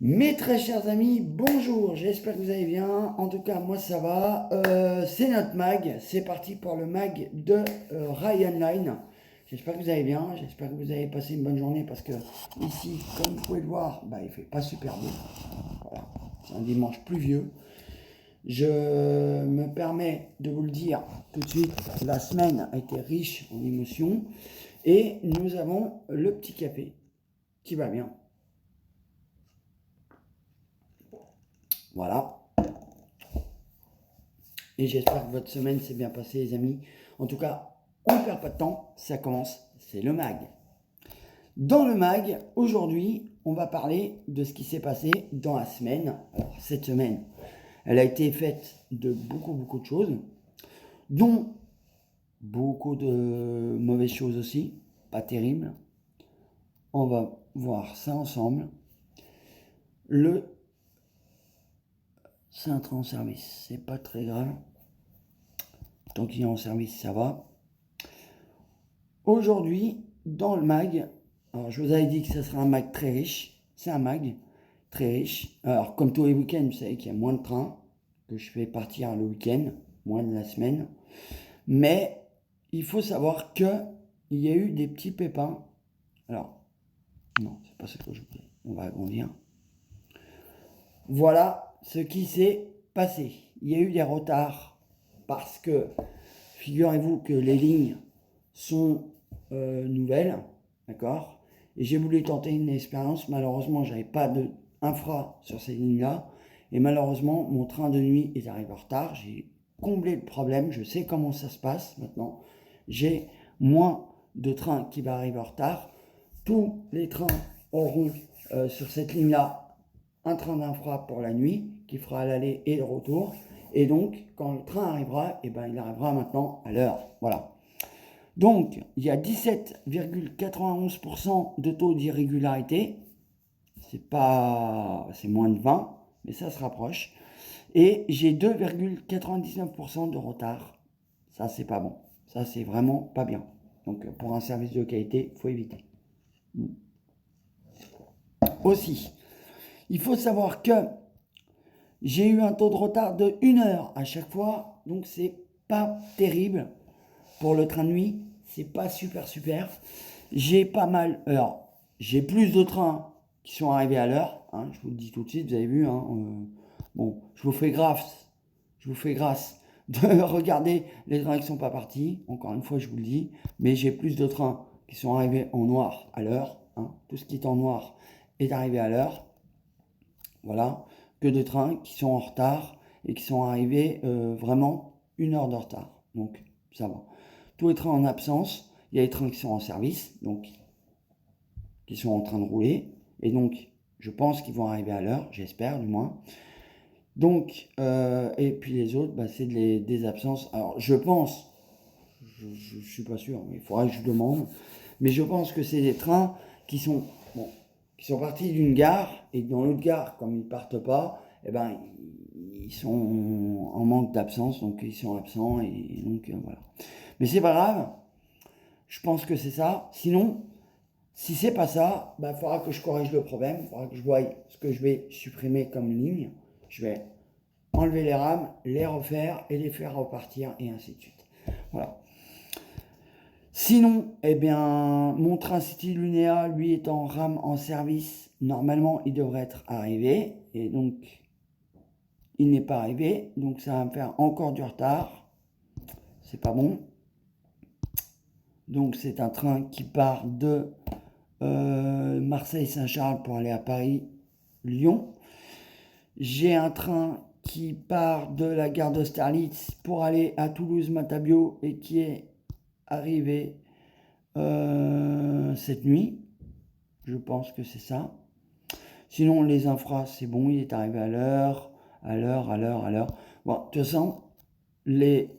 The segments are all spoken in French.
Mes très chers amis, bonjour, j'espère que vous allez bien. En tout cas, moi ça va. C'est notre mag, c'est parti pour le mag de Ryan Line. J'espère que vous allez bien, j'espère que vous avez passé une bonne journée parce que ici, comme vous pouvez le voir, bah, il fait pas super beau. Voilà, c'est un dimanche pluvieux. Je me permets de vous le dire tout de suite, la semaine a été riche en émotions et nous avons le petit café qui va bien. Voilà. Et j'espère que votre semaine s'est bien passée, les amis. En tout cas, on ne perd pas de temps, ça commence, c'est le mag. Dans le mag, aujourd'hui, on va parler de ce qui s'est passé dans la semaine. Alors, cette semaine, elle a été faite de beaucoup de choses, dont beaucoup de mauvaises choses aussi, pas terribles. On va voir ça ensemble. C'est un train en service, c'est pas très grave. Tant qu'il est en service, ça va. Aujourd'hui, dans le mag, alors je vous avais dit que ce serait un mag très riche. C'est un mag très riche. Alors, comme tous les week-ends, vous savez qu'il y a moins de trains que je fais partir le week-end, moins de la semaine. Mais il faut savoir qu'il y a eu des petits pépins. Alors, non, c'est pas ce que je voulais. On va agrandir. Voilà ce qui s'est passé. Il y a eu des retards parce que, figurez-vous que les lignes sont nouvelles, d'accord. Et j'ai voulu tenter une expérience. Malheureusement, j'avais pas d'infra sur ces lignes-là. Et malheureusement, mon train de nuit est arrivé en retard. J'ai comblé le problème. Je sais comment ça se passe maintenant. J'ai moins de trains qui vont arriver en retard. Tous les trains auront sur cette ligne-là un train d'infra pour la nuit qui fera l'aller et le retour. Et donc, quand le train arrivera, eh ben, il arrivera maintenant à l'heure. Voilà. Donc, il y a 17,91% de taux d'irrégularité. C'est moins de 20, mais ça se rapproche. Et j'ai 2,99% de retard. Ça, c'est pas bon. Ça, c'est vraiment pas bien. Donc, pour un service de qualité, il faut éviter. Aussi, il faut savoir que j'ai eu un taux de retard de 1 heure à chaque fois. Donc, c'est pas terrible. Pour le train de nuit, c'est pas super. J'ai pas mal. Alors, j'ai plus de trains qui sont arrivés à l'heure. Hein, je vous le dis tout de suite, vous avez vu. Hein, bon, je vous fais grâce de regarder les trains qui ne sont pas partis. Encore une fois, je vous le dis. Mais j'ai plus de trains qui sont arrivés en noir à l'heure. Hein, tout ce qui est en noir est arrivé à l'heure. Voilà. Que de trains qui sont en retard et qui sont arrivés vraiment 1 heure de retard. Donc, ça va. Tous les trains en absence, il y a les trains qui sont en service, donc qui sont en train de rouler, et donc je pense qu'ils vont arriver à l'heure, j'espère du moins. Donc, et puis les autres, bah, c'est des absences. Alors, je pense, je suis pas sûr, mais il faudra que je demande, mais je pense que c'est des trains qui sont, bon, qui sont partis d'une gare, et dans l'autre gare, comme ils partent pas, eh ben, ils sont en manque d'absence, donc ils sont absents, et donc voilà. Mais c'est pas grave, je pense que c'est ça. Sinon, si c'est pas ça, il faudra que je corrige le problème. Il faudra que je voie ce que je vais supprimer comme ligne. Je vais enlever les rames, les refaire et les faire repartir et ainsi de suite. Voilà. Sinon, eh bien, mon train City Lunea, lui, est en rame en service. Normalement, il devrait être arrivé. Et donc, il n'est pas arrivé. Donc, ça va me faire encore du retard. C'est pas bon. Donc, c'est un train qui part de Marseille-Saint-Charles pour aller à Paris-Lyon. J'ai un train qui part de la gare d'Austerlitz pour aller à Toulouse-Matabio et qui est arrivé cette nuit. Je pense que c'est ça. Sinon, les infras, c'est bon, il est arrivé à l'heure. Bon, de toute façon, les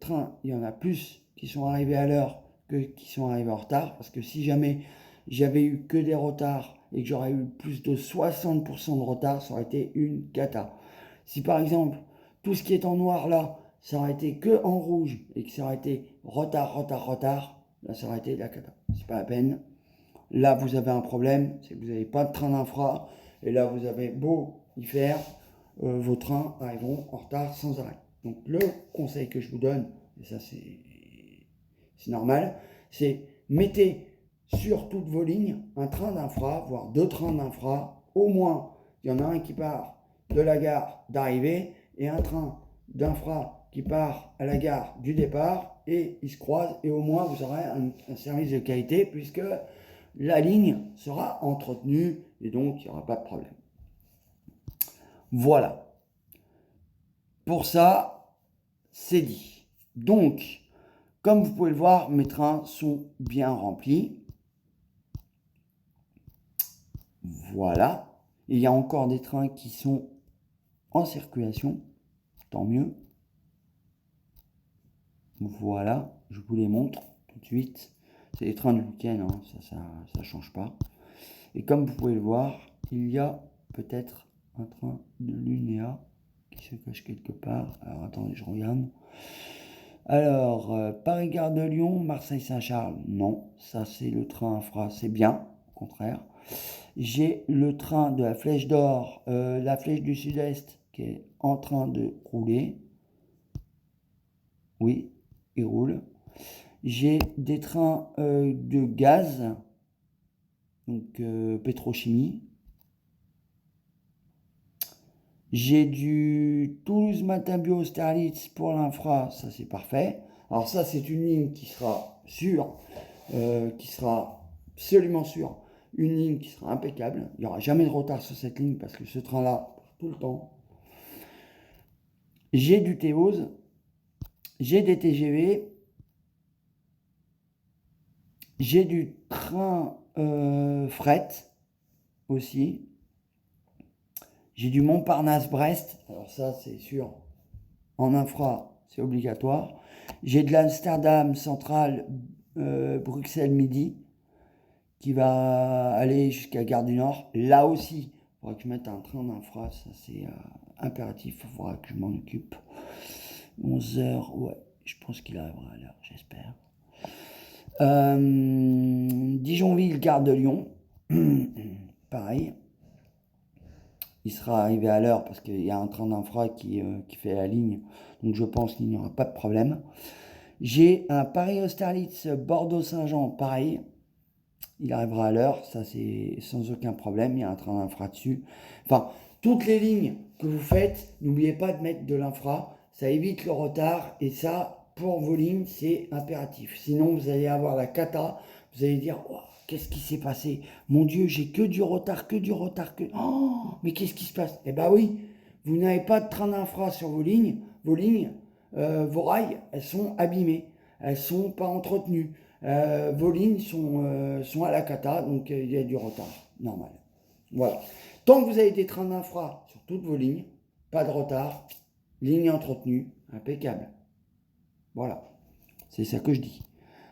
trains, il y en a plus qui sont arrivés à l'heure que qui sont arrivés en retard. Parce que si jamais j'avais eu que des retards et que j'aurais eu plus de 60% de retard, ça aurait été une cata. Si par exemple, tout ce qui est en noir là, ça aurait été que en rouge et que ça aurait été retard, là ça aurait été de la cata. C'est pas la peine. Là, vous avez un problème, c'est que vous n'avez pas de train d'infra Et là, vous avez beau y faire, vos trains arriveront en retard sans arrêt. Donc le conseil que je vous donne, et ça c'est normal, c'est mettez sur toutes vos lignes un train d'infra, voire 2 trains d'infra, au moins il y en a un qui part de la gare d'arrivée et un train d'infra qui part à la gare du départ, et ils se croisent, et au moins vous aurez un service de qualité puisque la ligne sera entretenue et donc il n'y aura pas de problème. Voilà. Pour ça, c'est dit. Donc, comme vous pouvez le voir, mes trains sont bien remplis. Voilà. Et il y a encore des trains qui sont en circulation. Tant mieux. Voilà. Je vous les montre tout de suite. C'est les trains du week-end, hein. Ça change pas. Et comme vous pouvez le voir, il y a peut-être un train de l'UNEA qui se cache quelque part. Alors attendez, je regarde. Alors, Paris-Gare de Lyon, Marseille-Saint-Charles, non. Ça, c'est le train infra, c'est bien, au contraire. J'ai le train de la Flèche d'Or, la Flèche du Sud-Est, qui est en train de rouler. Oui, il roule. J'ai des trains de gaz, donc pétrochimie. J'ai du Toulouse Matin Bio Austerlitz pour l'infra, ça c'est parfait. Alors ça c'est une ligne qui sera sûre, qui sera absolument sûre, une ligne qui sera impeccable. Il n'y aura jamais de retard sur cette ligne parce que ce train-là, tout le temps. J'ai du Théose, j'ai des TGV, j'ai du train fret aussi. J'ai du Montparnasse-Brest, alors ça c'est sûr, en infra c'est obligatoire. J'ai de l'Amsterdam Central Bruxelles Midi qui va aller jusqu'à Gare du Nord. Là aussi, il faudra que je mette un train d'infra, ça c'est impératif, il faudra que je m'en occupe. 11h, ouais, je pense qu'il arrivera à l'heure, j'espère. Dijonville, Gare de Lyon, pareil. Il sera arrivé à l'heure parce qu'il y a un train d'infra qui fait la ligne, donc je pense qu'il n'y aura pas de problème. J'ai un Paris-Austerlitz Bordeaux-Saint-Jean, pareil, il arrivera à l'heure, ça c'est sans aucun problème, il y a un train d'infra dessus. Enfin, toutes les lignes que vous faites, n'oubliez pas de mettre de l'infra, ça évite le retard, et ça, pour vos lignes, c'est impératif. Sinon, vous allez avoir la cata, vous allez dire, oh, qu'est-ce qui s'est passé? Mon Dieu, j'ai que du retard, que du retard, que... Oh, mais qu'est-ce qui se passe? Eh ben oui, vous n'avez pas de train d'infra sur vos lignes, vos rails, elles sont abîmées, elles sont pas entretenues. Vos lignes sont à la cata, donc il y a du retard, normal. Voilà. Tant que vous avez des trains d'infra sur toutes vos lignes, pas de retard, ligne entretenue, impeccable. Voilà. C'est ça que je dis.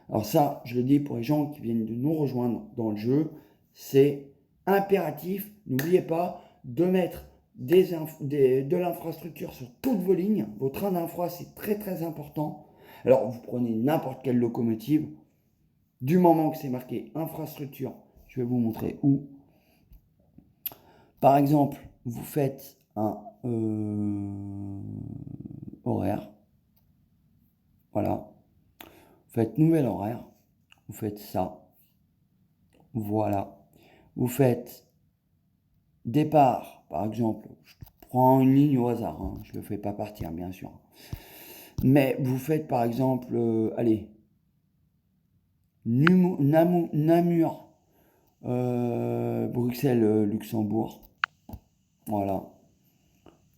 Alors ça, je le dis pour les gens qui viennent de nous rejoindre dans le jeu, c'est impératif. N'oubliez pas de mettre de l'infrastructure sur toutes vos lignes. Vos trains d'infra, c'est très très important. Alors vous prenez n'importe quelle locomotive, du moment que c'est marqué infrastructure, je vais vous montrer où. Par exemple, vous faites un horaire. Voilà. Vous faites nouvel horaire. Vous faites ça. Voilà. Vous faites départ, par exemple. Je prends une ligne au hasard, hein, je ne le fais pas partir, bien sûr. Mais vous faites par exemple, allez, Namur, Bruxelles, Luxembourg. Voilà.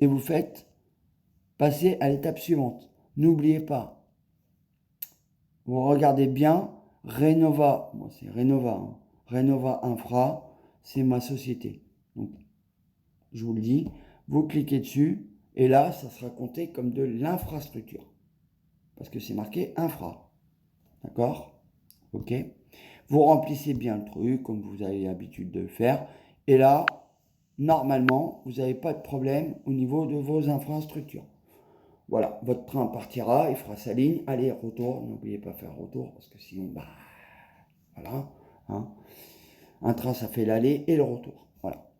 Et vous faites passer à l'étape suivante. N'oubliez pas, vous regardez bien, Renova, moi c'est Renova, hein. Renova Infra, c'est ma société. Donc, je vous le dis, vous cliquez dessus, et là, ça sera compté comme de l'infrastructure. Parce que c'est marqué infra. D'accord? Ok? Vous remplissez bien le truc, comme vous avez l'habitude de le faire. Et là, normalement, vous n'avez pas de problème au niveau de vos infrastructures. Voilà, votre train partira, il fera sa ligne, aller, retour, n'oubliez pas de faire retour, parce que sinon, bah, voilà, hein. Un train, ça fait l'aller et le retour, voilà.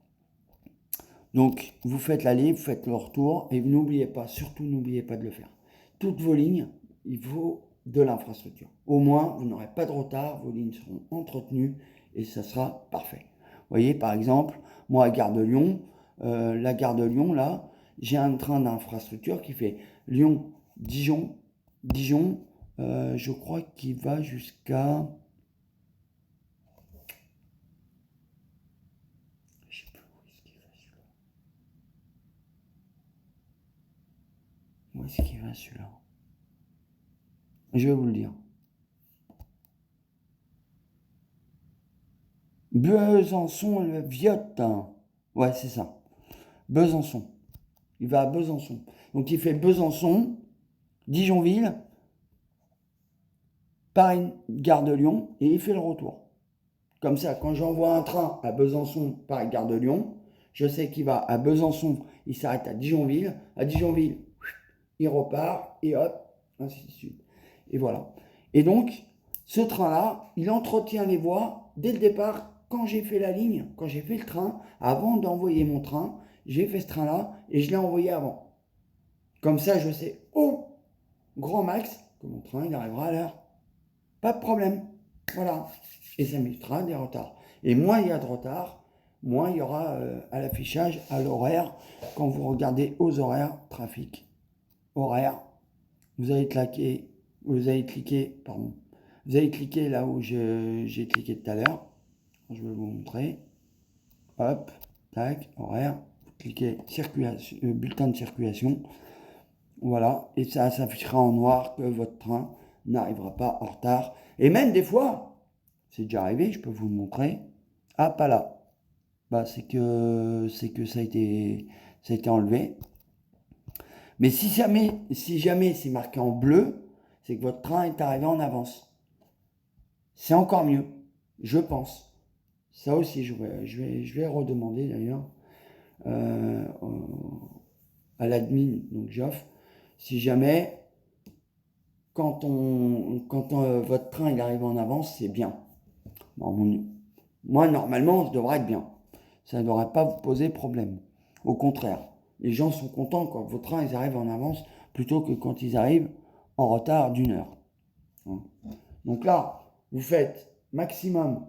Donc, vous faites l'aller, vous faites le retour, et n'oubliez pas, surtout n'oubliez pas de le faire. Toutes vos lignes, il faut de l'infrastructure. Au moins, vous n'aurez pas de retard, vos lignes seront entretenues, et ça sera parfait. Vous voyez, par exemple, moi à Gare de Lyon, la Gare de Lyon, là, j'ai un train d'infrastructure qui fait Lyon-Dijon, Dijon, je crois qu'il va jusqu'à... Je sais plus où est-ce qu'il va celui-là. Je vais vous le dire. Besançon, le Viotte. Ouais, c'est ça. Besançon. Il va à Besançon. Donc il fait Besançon, Dijonville, Paris, Gare de Lyon, et il fait le retour. Comme ça, quand j'envoie un train à Besançon, Paris, Gare de Lyon, je sais qu'il va à Besançon, il s'arrête à Dijonville. À Dijonville, il repart, et hop, ainsi de suite. Et voilà. Et donc, ce train-là, il entretient les voies dès le départ. Quand j'ai fait la ligne, quand j'ai fait le train, avant d'envoyer mon train, j'ai fait ce train-là et je l'ai envoyé avant. Comme ça, je sais au grand max que mon train, il arrivera à l'heure. Pas de problème. Voilà. Et ça m'évitera des retards. Et moins il y a de retard, moins il y aura à l'affichage, à l'horaire. Quand vous regardez aux horaires, trafic, horaire, vous allez cliquer là où j'ai cliqué tout à l'heure. Je vais vous montrer. Hop, tac, horaire. Vous cliquez bulletin de circulation. Voilà, et ça s'affichera en noir que votre train n'arrivera pas en retard. Et même des fois, c'est déjà arrivé, je peux vous le montrer. Ah, pas là. Bah, c'est que ça a été enlevé. Mais si jamais c'est marqué en bleu, c'est que votre train est arrivé en avance. C'est encore mieux, je pense. Ça aussi, je vais redemander d'ailleurs à l'admin, donc j'offre, si jamais quand votre train il arrive en avance, c'est bien. Bon, moi, normalement, ça devrait être bien. Ça ne devrait pas vous poser problème. Au contraire, les gens sont contents quand vos trains ils arrivent en avance plutôt que quand ils arrivent en retard d'1 heure. Donc là, vous faites maximum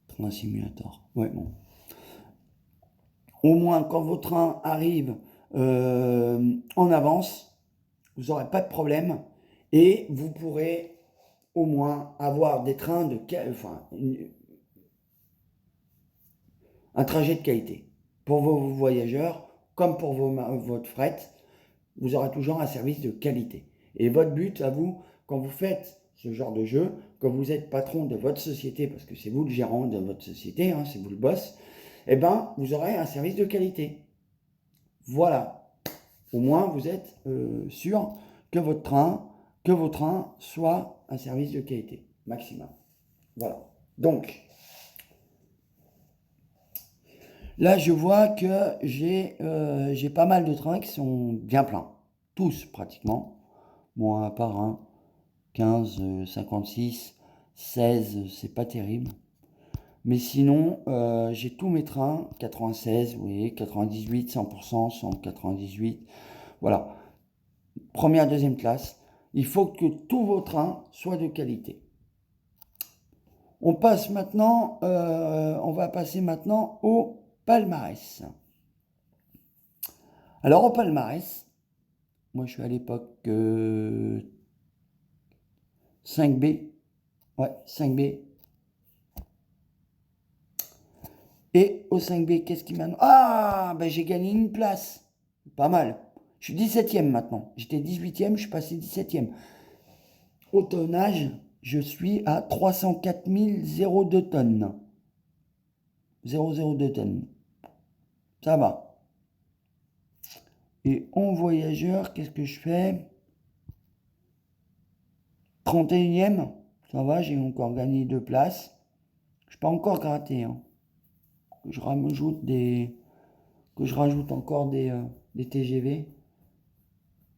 train simulator. Ouais, bon. Au moins, quand vos trains arrivent en avance, vous n'aurez pas de problème et vous pourrez au moins avoir des trains un trajet de qualité. Pour vos voyageurs, comme pour votre fret, vous aurez toujours un service de qualité. Et votre but à vous, quand vous faites ce genre de jeu, quand vous êtes patron de votre société, parce que c'est vous le gérant de votre société, c'est vous le boss, eh ben, vous aurez un service de qualité. Voilà. Au moins, vous êtes sûr que vos trains soient un service de qualité, maximum. Voilà. Donc, là, je vois que j'ai pas mal de trains qui sont bien pleins. Tous, pratiquement. Bon, à part un 15, 56, 16, c'est pas terrible. Mais sinon, j'ai tous mes trains, 96, vous voyez, 98, 100%, 198. Voilà. Première, deuxième classe. Il faut que tous vos trains soient de qualité. On va passer maintenant au palmarès. Alors au palmarès, moi je suis à l'époque 5B. Ouais, 5B. Et au 5B, qu'est-ce qui m'a... Ah, ben j'ai gagné une place. Pas mal. Je suis 17e maintenant. J'étais 18e, je suis passé 17e. Au tonnage, je suis à 304 002 tonnes. 002 tonnes. Ça va. Et en voyageur, qu'est-ce que je fais? 31e. Ça va, j'ai encore gagné 2 places. Je ne suis pas encore gratté. Que je rajoute encore des TGV.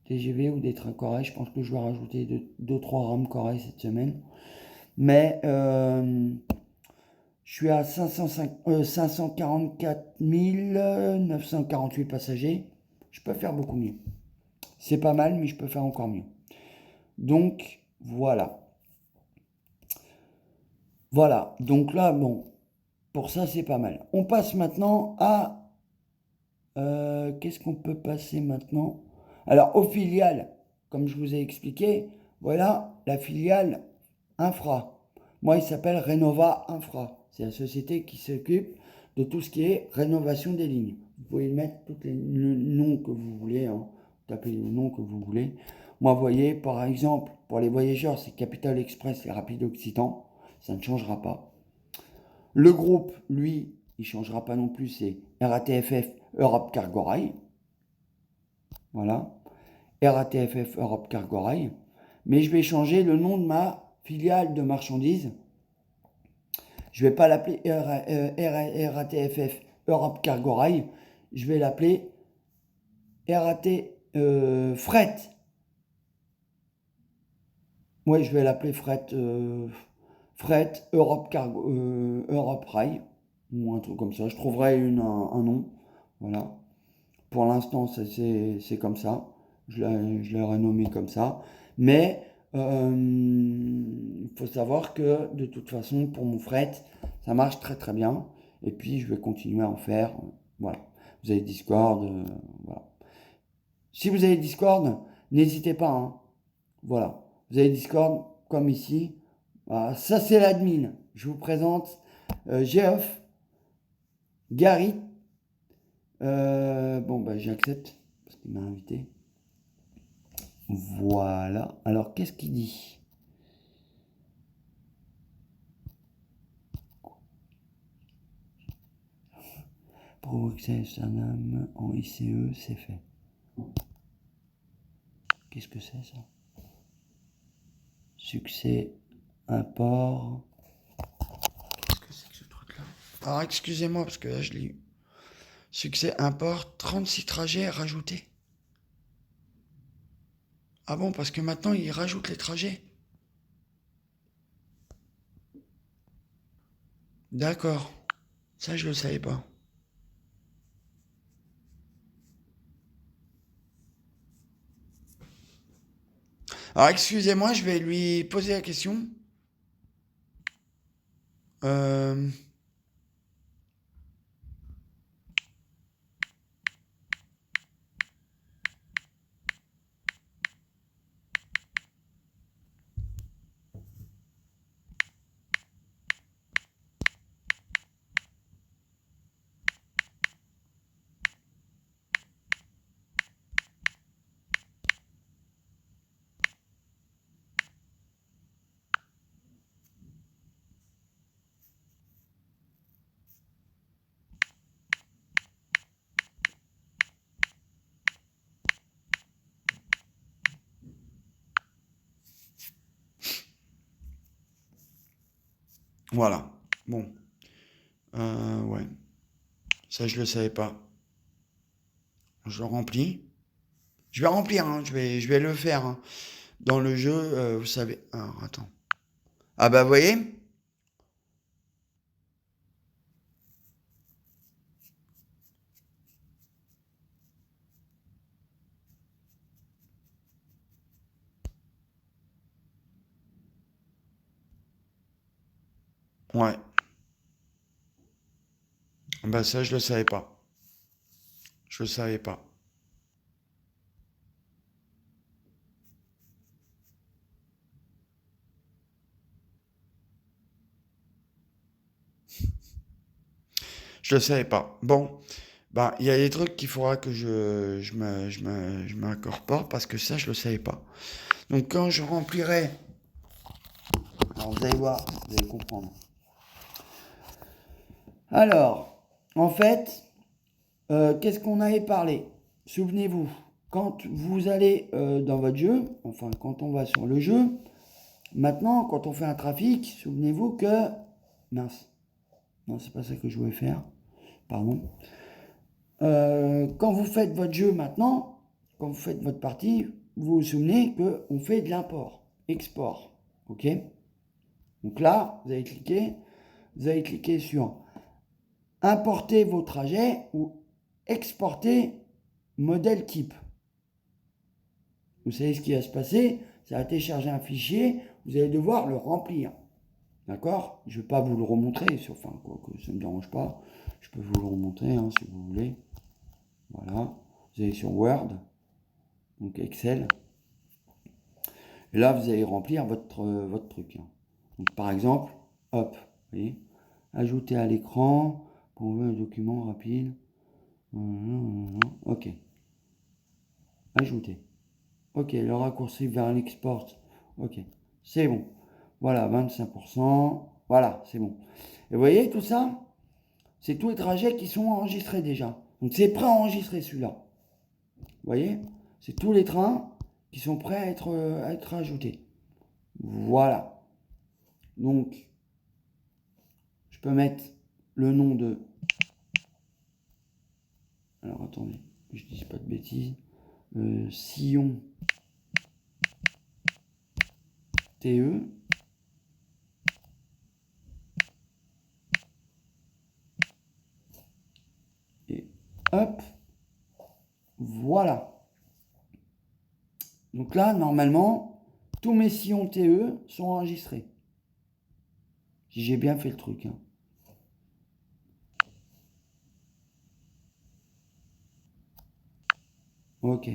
TGV ou des trains corail. Je pense que je vais rajouter 2-3 rames corail cette semaine. Mais Je suis à 544 948 passagers. Je peux faire beaucoup mieux. C'est pas mal, mais je peux faire encore mieux. Donc, voilà. Voilà. Donc là, bon, pour ça, c'est pas mal. On passe maintenant à... qu'est-ce qu'on peut passer maintenant? Alors, aux filiales, comme je vous ai expliqué, voilà la filiale Infra. Moi, il s'appelle Renova Infra. C'est la société qui s'occupe de tout ce qui est rénovation des lignes. Vous pouvez mettre tous les noms que vous voulez, hein. Tapez les noms que vous voulez. Moi, vous voyez, par exemple, pour les voyageurs, c'est Capital Express et Rapide Occitan. Ça ne changera pas. Le groupe, lui, il ne changera pas non plus, c'est RATFF Europe Cargo Rail. Voilà. RATFF Europe Cargo Rail. Mais je vais changer le nom de ma filiale de marchandises. Je ne vais pas l'appeler RATFF Europe Cargo Rail. Je vais l'appeler RAT Fret. Ouais, je vais l'appeler Fret Europe Cargo Europe Rail. Ou un truc comme ça. Je trouverai un nom. Voilà. Pour l'instant, c'est comme ça. Je l'ai renommé comme ça. Mais il faut savoir que de toute façon, pour mon fret, ça marche très très bien. Et puis, je vais continuer à en faire. Voilà. Vous avez Discord. Voilà. Si vous avez Discord, n'hésitez pas, hein. Voilà. Vous avez Discord, comme ici. Voilà. Ça, c'est l'admin. Je vous présente Geoff, Gary. Bon, bah, j'accepte parce qu'il m'a invité. Voilà. Alors, qu'est-ce qu'il dit? Pour accès Sanam en ICE, c'est fait. Qu'est-ce que c'est ça? Succès, import. Qu'est-ce que c'est que ce truc-là? Alors, excusez-moi parce que là, je lis. Succès, import, 36 trajets rajoutés. Ah bon, parce que maintenant, il rajoute les trajets. D'accord. Ça, je ne le savais pas. Alors, excusez-moi, je vais lui poser la question. Euh... Voilà. Bon. Ouais. Ça, je le savais pas. Je le remplis. Je vais remplir, hein. Je vais le faire, hein. Dans le jeu, vous savez. Alors, attends. Ah bah, vous voyez? Ouais. Bah, ça, je le savais pas. Je le savais pas. Je le savais pas. Bon. Bah, il y a des trucs qu'il faudra que je m'incorpore parce que ça, je le savais pas. Donc, quand je remplirai. Alors, vous allez voir, vous allez comprendre. Alors, en fait, qu'est-ce qu'on avait parlé? Souvenez-vous, quand vous allez dans votre jeu, enfin quand on va sur le jeu, maintenant quand on fait un trafic, souvenez-vous que... Mince, non c'est pas ça que je voulais faire, pardon. Quand vous faites votre jeu maintenant, quand vous faites votre partie, vous vous souvenez qu'on fait de l'import, export, ok? Donc là, vous allez cliquer, vous allez cliquer sur importer vos trajets ou exporter modèle type. Vous savez ce qui va se passer, ça va télécharger un fichier, vous allez devoir le remplir. D'accord? Je ne vais pas vous le remontrer, enfin, quoi que ça ne me dérange pas. Je peux vous le remontrer hein, si vous voulez. Voilà. Vous allez sur Word, donc Excel. Et là, vous allez remplir votre truc. Hein. Donc, par exemple, hop, vous voyez, ajouter à l'écran, pour ouvrir un document rapide. Ok. Ajouter. Ok, le raccourci vers l'export. Ok, c'est bon. Voilà, 25%. Voilà, c'est bon. Et vous voyez tout ça? C'est tous les trajets qui sont enregistrés déjà. Donc c'est prêt à enregistrer celui-là. Vous voyez? C'est tous les trains qui sont prêts à être ajoutés. Voilà. Donc, je peux mettre le nom de... Alors attendez, que je ne dise pas de bêtises. Sillon TE. Et hop. Voilà. Donc là, normalement, tous mes sillons TE sont enregistrés. Si j'ai bien fait le truc. Hein. Ok.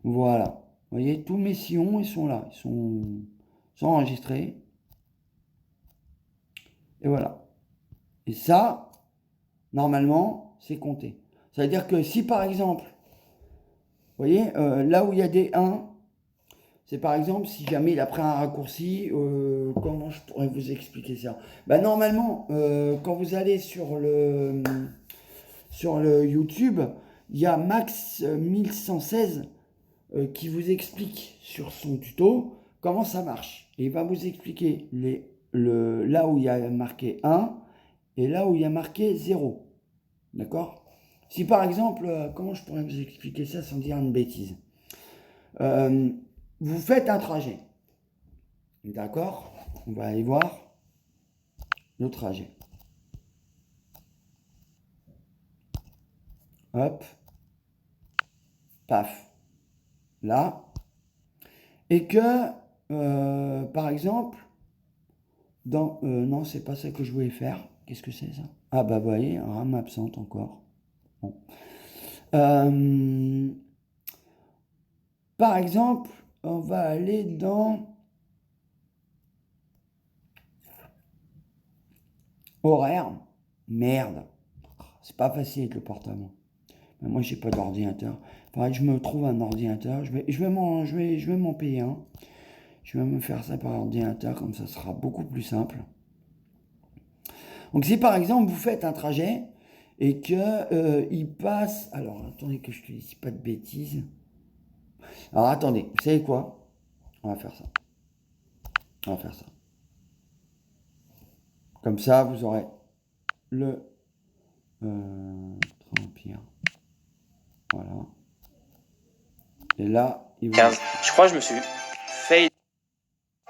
Voilà. Vous voyez, tous mes sillons, ils sont là. Ils sont enregistrés. Et voilà. Et ça, normalement, c'est compté. Ça veut dire que si par exemple, vous voyez, là où il y a des 1, c'est par exemple si jamais il a pris un raccourci, comment je pourrais vous expliquer ça? Ben, normalement, quand vous allez sur le YouTube, il y a Max 1116 qui vous explique sur son tuto comment ça marche. Et il va vous expliquer là où il y a marqué 1 et là où il y a marqué 0. D'accord? Si par exemple, comment je pourrais vous expliquer ça sans dire une bêtise? Vous faites un trajet. D'accord? On va aller voir le trajet. Hop. Paf. Là. Et que, par exemple, non, c'est pas ça que je voulais faire. Qu'est-ce que c'est ça? Ah bah vous voyez, RAM absente encore. Bon. Par exemple, on va aller dans horaire. Merde. C'est pas facile avec le portable. Mais moi, j'ai pas d'ordinateur. Faudrait que je me trouve un ordinateur. Je vais m'en payer un. Je vais me faire ça par ordinateur, comme ça sera beaucoup plus simple. Donc si par exemple vous faites un trajet et que il passe... Alors attendez que je te dise pas de bêtises. Alors attendez, vous savez quoi? On va faire ça. On va faire ça. Comme ça, vous aurez le train Empire. Voilà. Et là, il vous... 15. Je crois que je me suis fait...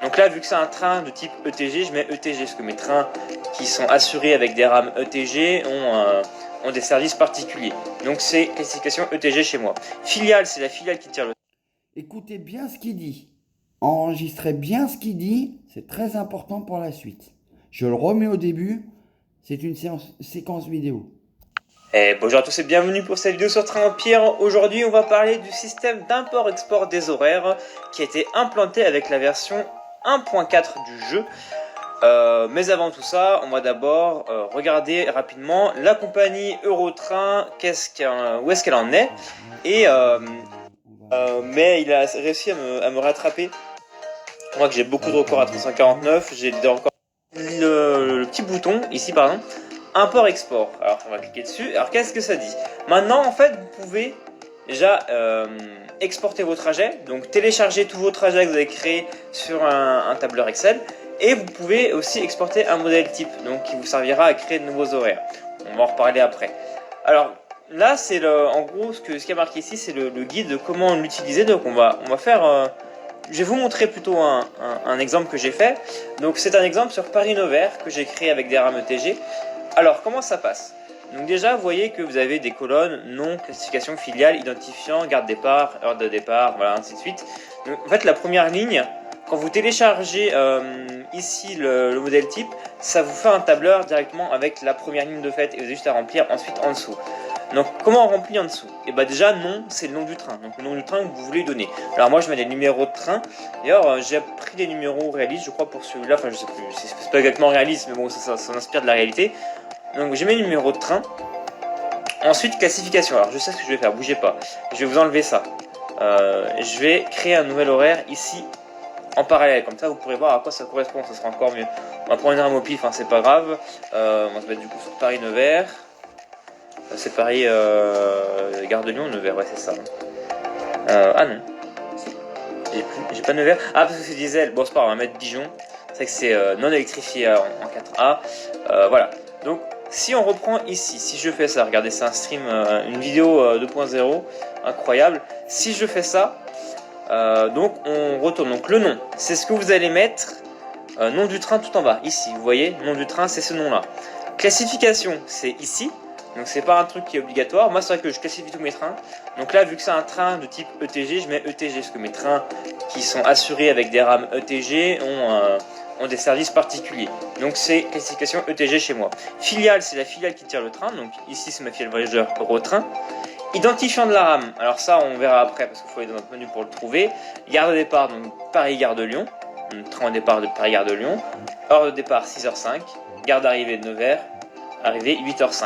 Donc là, vu que c'est un train de type ETG, je mets ETG, parce que mes trains qui sont assurés avec des rames ETG ont des services particuliers. Donc c'est classification ETG chez moi. Filiale, c'est la filiale qui tire le... Écoutez bien ce qu'il dit. Enregistrez bien ce qu'il dit. C'est très important pour la suite. Je le remets au début. C'est une séquence vidéo. Bonjour à tous et bienvenue pour cette vidéo sur Train Empire. Aujourd'hui, on va parler du système d'import-export des horaires qui a été implanté avec la version 1.4 du jeu. Mais avant tout ça, on va d'abord regarder rapidement la compagnie Eurotrain, où est-ce qu'elle en est. Et mais il a réussi à me rattraper. Moi que j'ai beaucoup de records à 349, j'ai encore le petit bouton ici pardon. Import-export. Alors on va cliquer dessus. Alors qu'est-ce que ça dit? Maintenant en fait vous pouvez déjà exporter vos trajets. Donc télécharger tous vos trajets que vous avez créés sur un tableur Excel. Et vous pouvez aussi exporter un modèle type. Donc qui vous servira à créer de nouveaux horaires. On va en reparler après. Alors là c'est en gros ce qui est marqué ici c'est le guide de comment l'utiliser. Donc on va faire je vais vous montrer plutôt un exemple que j'ai fait. Donc c'est un exemple sur Paris-Nevers que j'ai créé avec des rames ETG. Alors comment ça passe? Donc déjà vous voyez que vous avez des colonnes nom, classification, filiale, identifiant, garde départ, heure de départ, voilà ainsi de suite. Donc, en fait la première ligne, quand vous téléchargez ici le modèle type, ça vous fait un tableur directement avec la première ligne de fait et vous avez juste à remplir ensuite en dessous. Donc comment on remplit en dessous? Et bah déjà nom c'est le nom du train, donc le nom du train que vous voulez donner. Alors moi je mets des numéros de train, d'ailleurs j'ai pris des numéros réalistes je crois pour celui-là, enfin je sais plus, c'est pas exactement réaliste mais bon ça inspire de la réalité. Donc j'ai mes numéros de train, ensuite classification, alors je sais ce que je vais faire, bougez pas, je vais vous enlever ça. Je vais créer un nouvel horaire ici en parallèle, comme ça vous pourrez voir à quoi ça correspond, ça sera encore mieux. On va prendre une rame au pif, hein, c'est pas grave, on va se mettre du coup sur Paris-Nevers. C'est Paris, Gare de Lyon, Nevers, ouais, c'est ça. Ah non, j'ai pas Nevers. Ah, parce que c'est diesel. Bon, c'est pas grave, on va mettre Dijon. C'est vrai que c'est non électrifié en 4A. Voilà. Donc, si on reprend ici, si je fais ça, regardez, c'est un stream, une vidéo 2.0, incroyable. Si je fais ça, donc on retourne. Donc, le nom, c'est ce que vous allez mettre, nom du train tout en bas. Ici, vous voyez, nom du train, c'est ce nom-là. Classification, c'est ici. Donc c'est pas un truc qui est obligatoire. Moi c'est vrai que je classifie tous mes trains. Donc là vu que c'est un train de type ETG, je mets ETG parce que mes trains qui sont assurés avec des rames ETG ont des services particuliers. Donc c'est classification ETG chez moi. Filiale, c'est la filiale qui tire le train. Donc ici c'est ma filiale voyageur Eurotrain. Identifiant de la rame, alors ça on verra après parce qu'il faut aller dans notre menu pour le trouver. Gare de départ, donc Paris-Gare de Lyon. Train au départ de Paris-Gare de Lyon. Heure de départ 6h05. Gare d'arrivée de Nevers. Arrivée 8h05.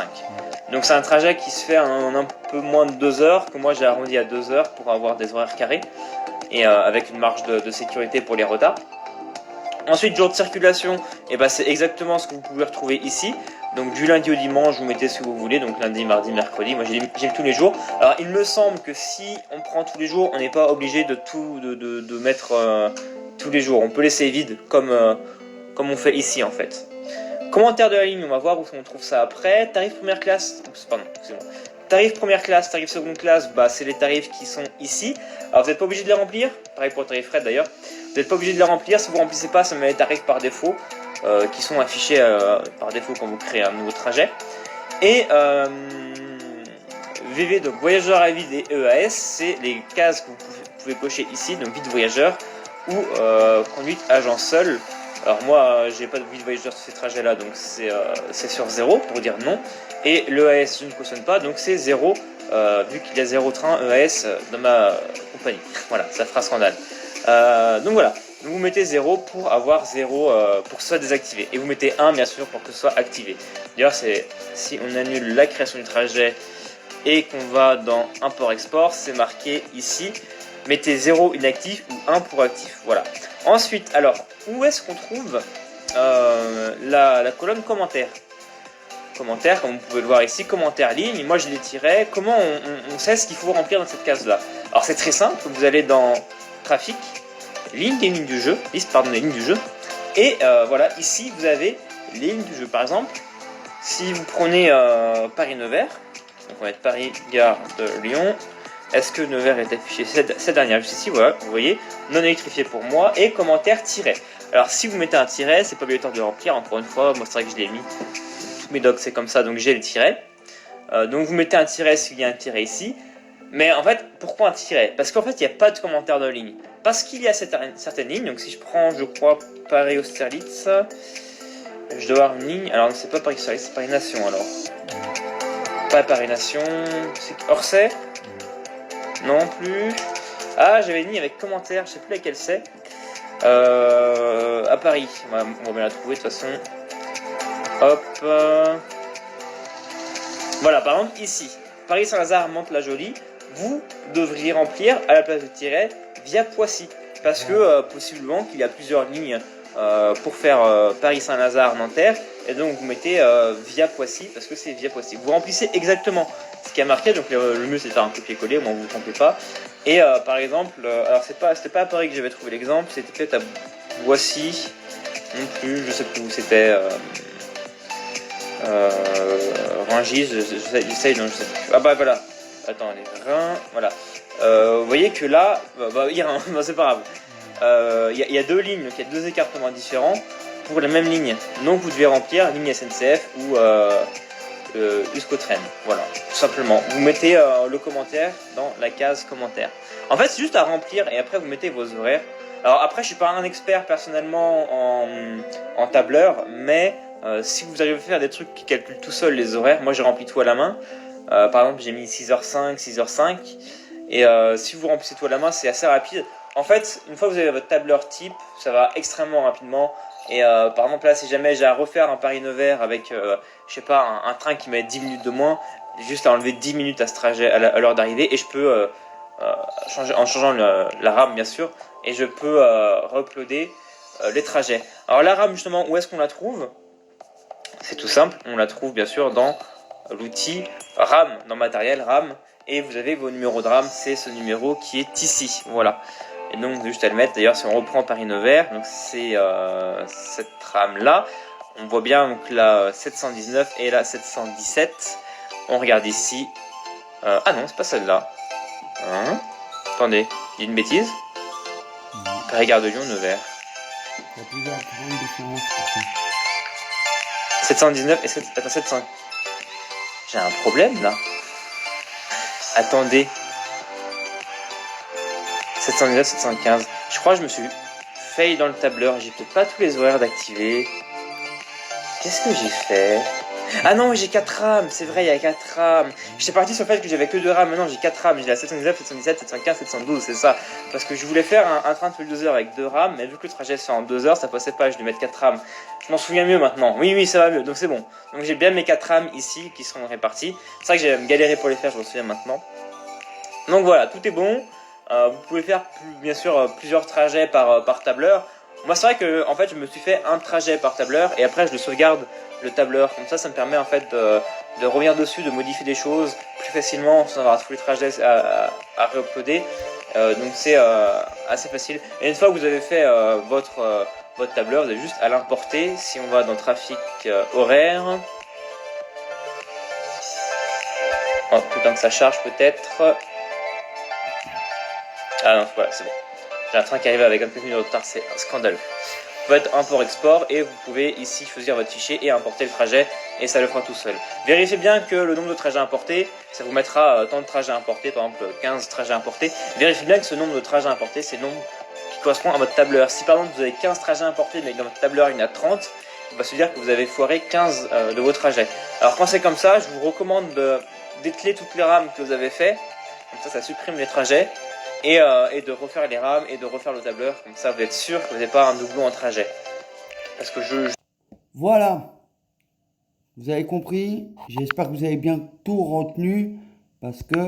Donc c'est un trajet qui se fait en un peu moins de 2 heures, que moi j'ai arrondi à 2 heures pour avoir des horaires carrés, et avec une marge de sécurité pour les retards. Ensuite, jour de circulation, et ben, c'est exactement ce que vous pouvez retrouver ici. Donc du lundi au dimanche, vous mettez ce que vous voulez, donc lundi, mardi, mercredi, moi j'ai tous les jours. Alors il me semble que si on prend tous les jours, on n'est pas obligé de mettre tous les jours, on peut laisser vide comme on fait ici en fait. Commentaire de la ligne, on va voir où on trouve ça après. Tarif première classe, pardon, excusez-moi. Tarif première classe, tarif seconde classe, bah, c'est les tarifs qui sont ici. Alors vous n'êtes pas obligé de les remplir, pareil pour le tarif fret d'ailleurs. Vous n'êtes pas obligé de les remplir, si vous ne remplissez pas, ça met les tarifs par défaut, qui sont affichés par défaut quand vous créez un nouveau trajet. Et VV, donc voyageur à vide et EAS, c'est les cases que vous pouvez cocher ici, donc vide voyageur ou conduite agent seul. Alors moi j'ai pas de vide voyageur sur ces trajets là, donc c'est sur 0 pour dire non. Et l'EAS je ne cautionne pas, donc c'est 0 vu qu'il y a 0 train EAS dans ma compagnie. Voilà, ça fera scandale. Donc voilà, donc vous mettez 0 pour avoir 0 pour que ce soit désactivé. Et vous mettez 1 bien sûr pour que ce soit activé. D'ailleurs c'est si on annule la création du trajet et qu'on va dans import-export, c'est marqué ici. Mettez 0 inactif ou 1 pour actif. Voilà. Ensuite, alors, où est-ce qu'on trouve la colonne commentaires? Commentaires, comme vous pouvez le voir ici, commentaires ligne. Moi, je les tirais. Comment on sait ce qu'il faut remplir dans cette case-là? Alors, c'est très simple. Vous allez dans trafic, ligne des lignes du jeu, liste, pardon, des lignes du jeu. Et voilà, ici, vous avez les lignes du jeu. Par exemple, si vous prenez Paris-Nevers, donc on va mettre Paris-Gare de Lyon. Est-ce que Nevers est affiché? Cette dernière juste ici, voilà, vous voyez, non électrifié pour moi, et commentaire tiret. Alors si vous mettez un tiret, c'est pas obligatoire de le remplir, encore une fois, moi c'est vrai que je l'ai mis, tous mes docs c'est comme ça, donc j'ai le tiret. Donc vous mettez un tiret s'il y a un tiret ici, mais en fait, pourquoi un tiret? Parce qu'en fait, il n'y a pas de commentaire de ligne. Parce qu'il y a certaines lignes, donc si je prends, je crois, Paris-Austerlitz, je dois avoir une ligne, alors c'est pas Paris-Austerlitz, c'est Paris-Nation alors. Pas Paris-Nation, c'est Orsay. Non plus. Ah, j'avais une ligne avec commentaire, je sais plus laquelle c'est. À Paris. On va bien la trouver de toute façon. Hop. Voilà, par exemple, ici. Paris-Saint-Lazare, Mantes-la-Jolie. Vous devriez remplir à la place de tiret via Poissy. Parce que possiblement qu'il y a plusieurs lignes pour faire Paris-Saint-Lazare, Nanterre. Et donc vous mettez via Poissy parce que c'est via Poissy. Vous remplissez exactement ce qui a marqué, donc le mieux c'est de faire un copier-coller, moi vous ne trompez pas. Et par exemple, alors c'était pas à Paris que j'avais trouvé l'exemple, c'était peut-être à Boissy, non plus, je sais plus où c'était. Rungis, j'essaye, non je sais plus. Ah bah voilà, attends, les reins, voilà. Vous voyez que là, Irin, c'est pas grave. il y a deux lignes, donc il y a deux écartements différents pour la même ligne. Donc vous devez remplir ligne SNCF ou Euskotren. Voilà, tout simplement. Vous mettez le commentaire dans la case commentaire. En fait, c'est juste à remplir et après vous mettez vos horaires. Alors après, je suis pas un expert personnellement en tableur, mais si vous arrivez à faire des trucs qui calculent tout seul les horaires, moi j'ai rempli tout à la main. Par exemple, j'ai mis 6h05, 6h05. Et si vous remplissez tout à la main, c'est assez rapide. En fait, une fois que vous avez votre tableur type, ça va extrêmement rapidement. Et par exemple, là, si jamais j'ai à refaire un Paris-Nevers avec, je sais pas, un train qui met 10 minutes de moins, j'ai juste à enlever 10 minutes à ce trajet à l'heure d'arrivée et je peux changer, en changeant la RAM, bien sûr, et je peux re-uploader les trajets. Alors, la RAM, justement, où est-ce qu'on la trouve? C'est tout simple, on la trouve bien sûr dans l'outil RAM, dans matériel RAM, et vous avez vos numéros de RAM, c'est ce numéro qui est ici, voilà. Et donc juste à le mettre, d'ailleurs si on reprend Paris-Nevers, donc c'est cette RAM là, on voit bien donc la 719 et la 717, on regarde ici, ah non c'est pas celle-là, hein, attendez, il y a une bêtise, Paris-Gare de Lyon, Nevers. Il y a plusieurs grandes différences. 719 et 700. J'ai un problème là. Attendez. 719, 715. Je crois que je me suis fail dans le tableur. J'ai peut-être pas tous les horaires d'activer. Qu'est-ce que j'ai fait? Ah non, j'ai 4 RAM. C'est vrai, il y a 4 RAM. J'étais parti sur le fait que j'avais que 2 RAM. Maintenant, j'ai 4 RAM. J'ai la 719, 717, 715, 712. C'est ça. Parce que je voulais faire un train de 2 heures avec 2 RAM. Mais vu que le trajet se fait en 2 heures, ça passait pas. Je devais mettre 4 RAM. Je m'en souviens mieux maintenant. Oui, ça va mieux. Donc c'est bon. Donc j'ai bien mes 4 RAM ici qui seront répartis. C'est vrai que j'ai galéré pour les faire. Je me souviens maintenant. Donc voilà, tout est bon. Vous pouvez faire bien sûr plusieurs trajets par tableur. Moi c'est vrai que en fait je me suis fait un trajet par tableur et après je le sauvegarde le tableur. Comme ça me permet en fait de revenir dessus, de modifier des choses plus facilement sans avoir tous les trajets à réuploader. Donc c'est assez facile. Et une fois que vous avez fait votre tableur, vous avez juste à l'importer. Si on va dans trafic horaire, oh, tout le temps que ça charge peut-être. Ah non, voilà, c'est bon. J'ai un train qui arrive avec un peu de retard, c'est scandaleux. Vous faites import-export et vous pouvez ici choisir votre fichier et importer le trajet et ça le fera tout seul. Vérifiez bien que le nombre de trajets importés, ça vous mettra tant de trajets importés, par exemple 15 trajets importés. Vérifiez bien que ce nombre de trajets importés, c'est le nombre qui correspond à votre tableur. Si par exemple vous avez 15 trajets importés mais que dans votre tableur il y en a 30, ça veut dire que vous avez foiré 15 de vos trajets. Alors quand c'est comme ça, je vous recommande d'ételer toutes les rames que vous avez fait. Comme ça supprime les trajets. Et de refaire les rames et de refaire le tableur. Comme ça, vous êtes sûr que vous n'avez pas un doublon en trajet. Parce que Voilà, vous avez compris. J'espère que vous avez bien tout retenu parce que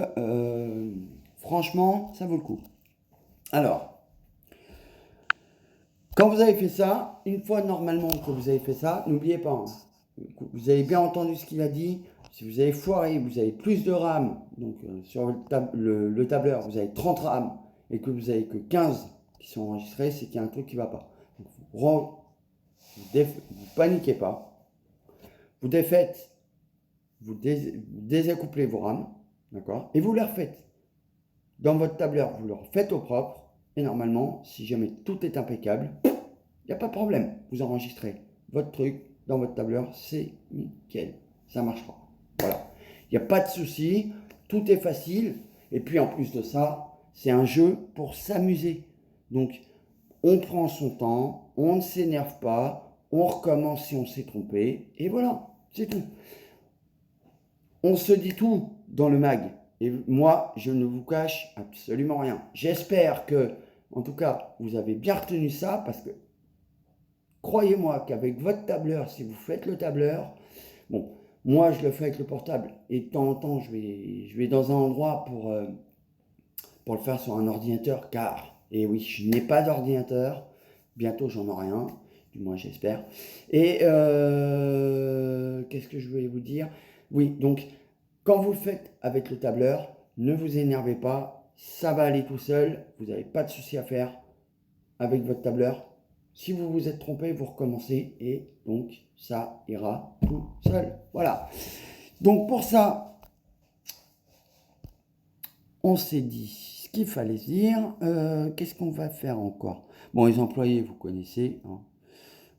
franchement, ça vaut le coup. Alors, quand vous avez fait ça, une fois normalement que vous avez fait ça, n'oubliez pas, hein, vous avez bien entendu ce qu'il a dit. Si vous avez foiré, vous avez plus de RAM, donc sur le tableur, vous avez 30 RAM et que vous avez que 15 qui sont enregistrés, c'est qu'il y a un truc qui ne va pas. Donc, vous paniquez pas, vous défaites, vous désaccouplez vos RAM, d'accord, et vous les refaites. Dans votre tableur, vous le refaites au propre, et normalement, si jamais tout est impeccable, il n'y a pas de problème. Vous enregistrez votre truc dans votre tableur, c'est nickel, ça marchera. Voilà, il n'y a pas de souci, tout est facile, et puis en plus de ça, c'est un jeu pour s'amuser. Donc, on prend son temps, on ne s'énerve pas, on recommence si on s'est trompé, et voilà, c'est tout. On se dit tout dans le mag, et moi, je ne vous cache absolument rien. J'espère que, en tout cas, vous avez bien retenu ça, parce que, croyez-moi qu'avec votre tableur, si vous faites le tableur, bon, moi, je le fais avec le portable, et de temps en temps, je vais dans un endroit pour le faire sur un ordinateur, car, et oui, je n'ai pas d'ordinateur, bientôt j'en aurai un, du moins j'espère. Et qu'est-ce que je voulais vous dire? Oui, donc, quand vous le faites avec le tableur, ne vous énervez pas, ça va aller tout seul, vous n'avez pas de souci à faire avec votre tableur. Si vous vous êtes trompé, vous recommencez et donc ça ira tout seul. Voilà. Donc pour ça, on s'est dit ce qu'il fallait se dire. Qu'est-ce qu'on va faire encore? Bon, les employés, vous connaissez. Hein.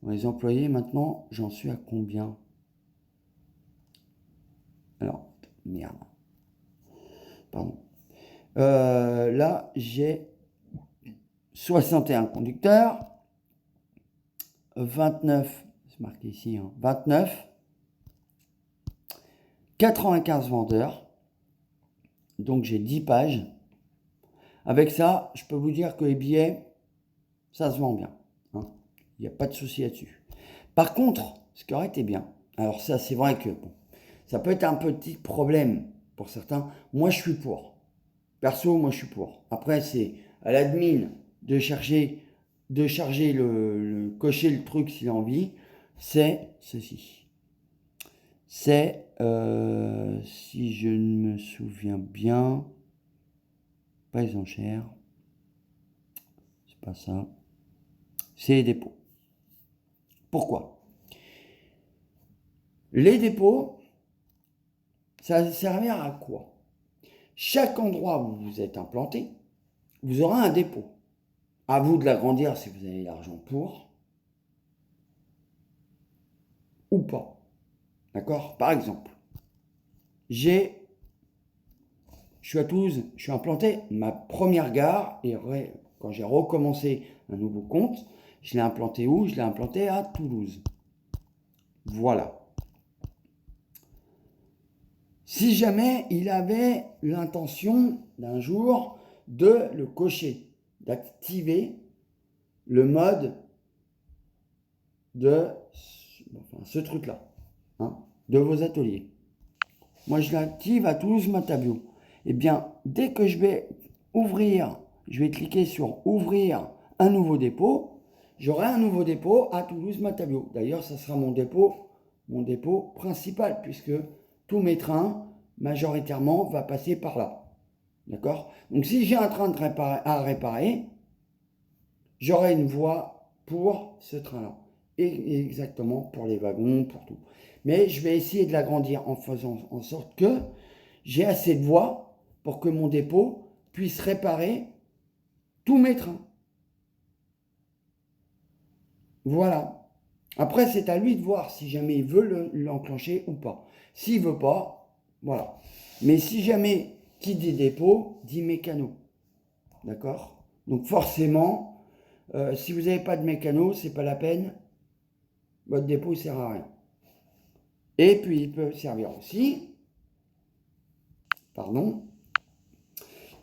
Bon, les employés, maintenant, j'en suis à combien? Alors, merde. Pardon. Là, j'ai 61 conducteurs, 29, c'est marqué ici, hein, 29, 95 vendeurs, donc j'ai 10 pages. Avec ça, je peux vous dire que les billets, ça se vend bien. Hein. Il n'y a pas de souci là-dessus. Par contre, ce qui aurait été bien, alors ça c'est vrai que bon, ça peut être un petit problème pour certains. Moi je suis pour. Perso, moi je suis pour. Après, c'est à l'admin de charger cocher le truc s'il a envie. C'est ceci. C'est, si je ne me souviens bien, pas les enchères. C'est pas ça. C'est les dépôts. Pourquoi? Les dépôts, ça va servir à quoi? Chaque endroit où vous êtes implanté, vous aurez un dépôt. À vous de l'agrandir si vous avez l'argent pour, ou pas. D'accord? Par exemple, je suis à Toulouse, je suis implanté, ma première gare, et quand j'ai recommencé un nouveau compte, je l'ai implanté où? Je l'ai implanté à Toulouse. Voilà. Si jamais il avait l'intention d'un jour de le cocher, d'activer le mode de ce truc-là, hein, de vos ateliers. Moi, je l'active à Toulouse-Matabio. Eh bien, dès que je vais ouvrir, je vais cliquer sur ouvrir un nouveau dépôt, j'aurai un nouveau dépôt à Toulouse-Matabio. D'ailleurs, ça sera mon dépôt principal, puisque tous mes trains, majoritairement, vont passer par là. D'accord? Donc, si j'ai un train à réparer, j'aurai une voie pour ce train-là. Et exactement pour les wagons, pour tout. Mais je vais essayer de l'agrandir en faisant en sorte que j'ai assez de voies pour que mon dépôt puisse réparer tous mes trains. Voilà. Après, c'est à lui de voir si jamais il veut l'enclencher ou pas. S'il veut pas, voilà. Mais si jamais qui dit dépôt, dit mécano. D'accord? Donc forcément, si vous n'avez pas de mécano, c'est pas la peine. Votre dépôt ne sert à rien. Et puis il peut servir aussi,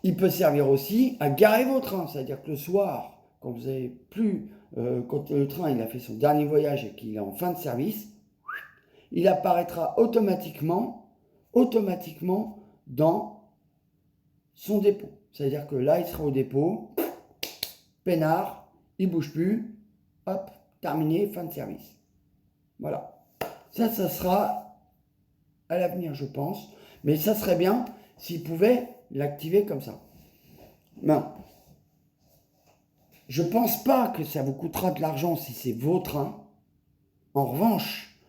il peut servir aussi à garer vos trains. C'est-à-dire que le soir, quand vous avez plus, quand le train il a fait son dernier voyage et qu'il est en fin de service, il apparaîtra automatiquement dans son dépôt. C'est-à-dire que là, il sera au dépôt, peinard, il bouge plus, hop, terminé, fin de service. Voilà. Ça sera à l'avenir, je pense. Mais ça serait bien s'il pouvait l'activer comme ça. Non. Je pense pas que ça vous coûtera de l'argent si c'est vos trains. En revanche,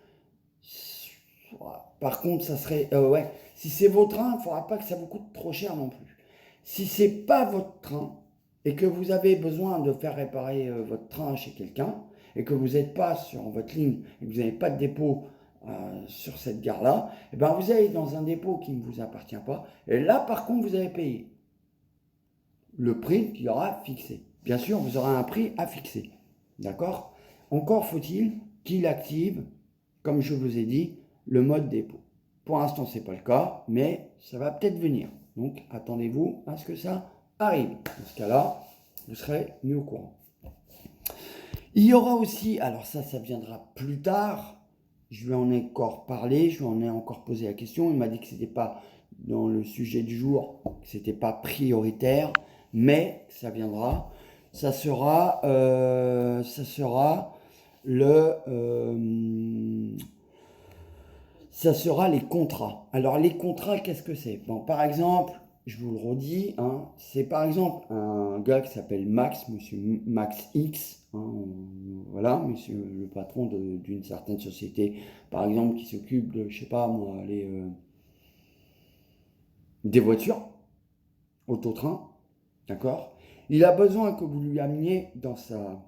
par contre, ça serait... ouais, si c'est vos trains, il ne faudra pas que ça vous coûte trop cher non plus. Si c'est pas votre train et que vous avez besoin de faire réparer votre train chez quelqu'un et que vous n'êtes pas sur votre ligne et que vous n'avez pas de dépôt sur cette gare-là, et ben vous allez dans un dépôt qui ne vous appartient pas. Et là, par contre, vous allez payer le prix qu'il y aura fixé. Bien sûr, vous aurez un prix à fixer. D'accord? Encore faut-il qu'il active, comme je vous ai dit, le mode dépôt. Pour l'instant, ce n'est pas le cas, mais ça va peut-être venir. Donc, attendez-vous à ce que ça arrive. Dans ce cas-là, vous serez mis au courant. Il y aura aussi, alors ça viendra plus tard. Je lui en ai encore parlé, je lui en ai encore posé la question. Il m'a dit que ce n'était pas dans le sujet du jour, que ce n'était pas prioritaire, mais ça viendra. Ça sera les contrats. Alors les contrats, qu'est-ce que c'est? Bon, par exemple, je vous le redis, hein, c'est par exemple un gars qui s'appelle Max, monsieur Max X, hein, voilà, monsieur le patron d'une certaine société, par exemple, qui s'occupe de, je sais pas moi, des voitures, autotrain. D'accord? Il a besoin que vous lui ameniez dans sa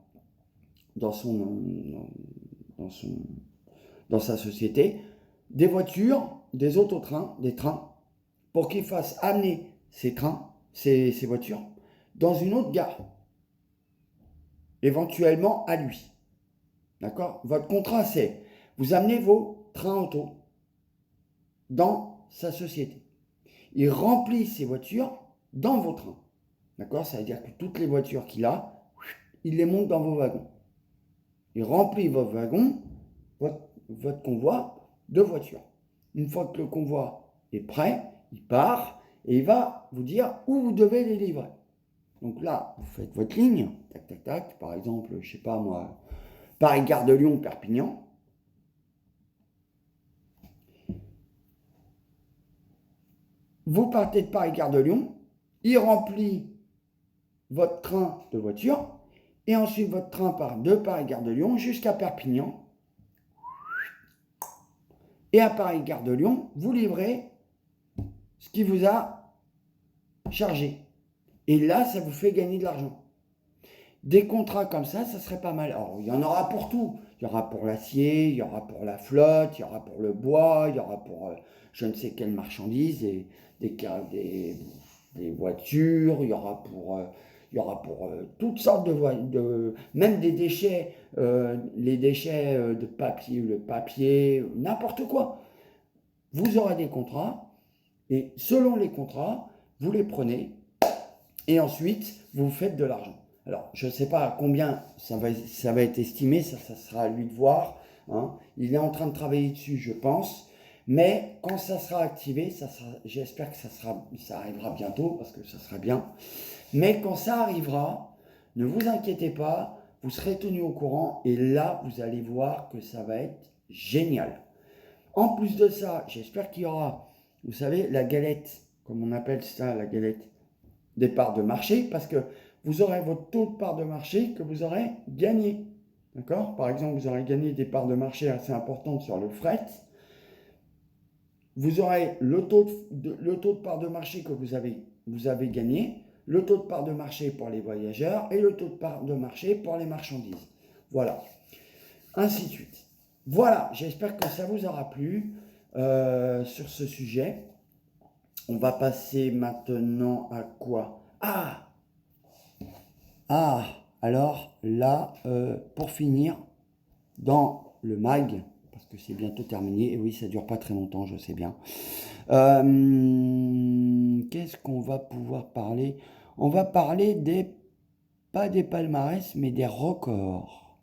société des voitures, des autotrains, des trains, pour qu'il fasse amener ces trains, ces voitures, dans une autre gare, éventuellement à lui. D'accord? Votre contrat, c'est vous amenez vos trains auto dans sa société. Il remplit ses voitures dans vos trains. D'accord? Ça veut dire que toutes les voitures qu'il a, il les monte dans vos wagons. Il remplit vos wagons, votre convoi de voitures. Une fois que le convoi est prêt, il part et il va vous dire où vous devez les livrer. Donc là, vous faites votre ligne, tac, tac, tac, par exemple, je sais pas moi, Paris-Gare de Lyon, Perpignan. Vous partez de Paris-Gare de Lyon, il remplit votre train de voiture, et ensuite votre train part de Paris-Gare de Lyon jusqu'à Perpignan. Et à Paris-Gare de Lyon, vous livrez ce qui vous a chargé. Et là, ça vous fait gagner de l'argent. Des contrats comme ça serait pas mal. Alors, il y en aura pour tout. Il y aura pour l'acier, il y aura pour la flotte, il y aura pour le bois, il y aura pour je ne sais quelle marchandise, des voitures, il y aura pour toutes sortes même des déchets, les déchets de papier, le papier, n'importe quoi. Vous aurez des contrats et selon les contrats, vous les prenez et ensuite vous faites de l'argent. Alors, je ne sais pas à combien ça va être estimé, ça sera à lui de voir. Hein. Il est en train de travailler dessus, je pense. Mais quand ça sera activé, j'espère que ça arrivera bientôt, parce que ça sera bien. Mais quand ça arrivera, ne vous inquiétez pas, vous serez tenu au courant, et là, vous allez voir que ça va être génial. En plus de ça, j'espère qu'il y aura, vous savez, la galette, comme on appelle ça, la galette des parts de marché, parce que vous aurez votre taux de part de marché que vous aurez gagné. D'accord? Par exemple, vous aurez gagné des parts de marché assez importantes sur le fret. Vous aurez le taux de part de marché que vous avez gagné, le taux de part de marché pour les voyageurs et le taux de part de marché pour les marchandises. Voilà. Ainsi de suite. Voilà, j'espère que ça vous aura plu sur ce sujet. On va passer maintenant à quoi? Alors là, pour finir, dans le mag, parce que c'est bientôt terminé, et oui, ça dure pas très longtemps, je sais bien. Qu'est-ce qu'on va pouvoir parler? On va parler pas des palmarès, mais des records.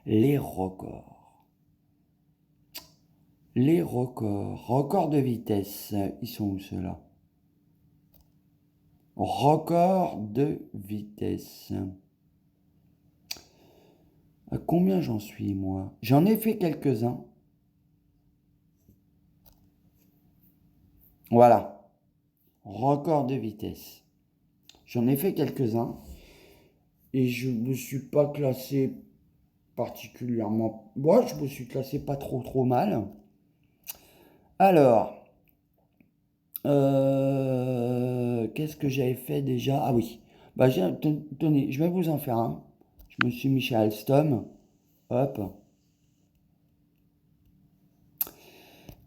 Les records. Les records. Records de vitesse. Ils sont où ceux-là? Records de vitesse. À combien j'en suis, moi? J'en ai fait quelques-uns. Voilà. Record de vitesse. J'en ai fait quelques-uns. Et je ne me suis pas classé particulièrement. Moi, je me suis classé pas trop mal. Alors, qu'est-ce que j'avais fait déjà? Ah oui. Bah, tenez, je vais vous en faire un. Je me suis mis chez Alstom. Hop.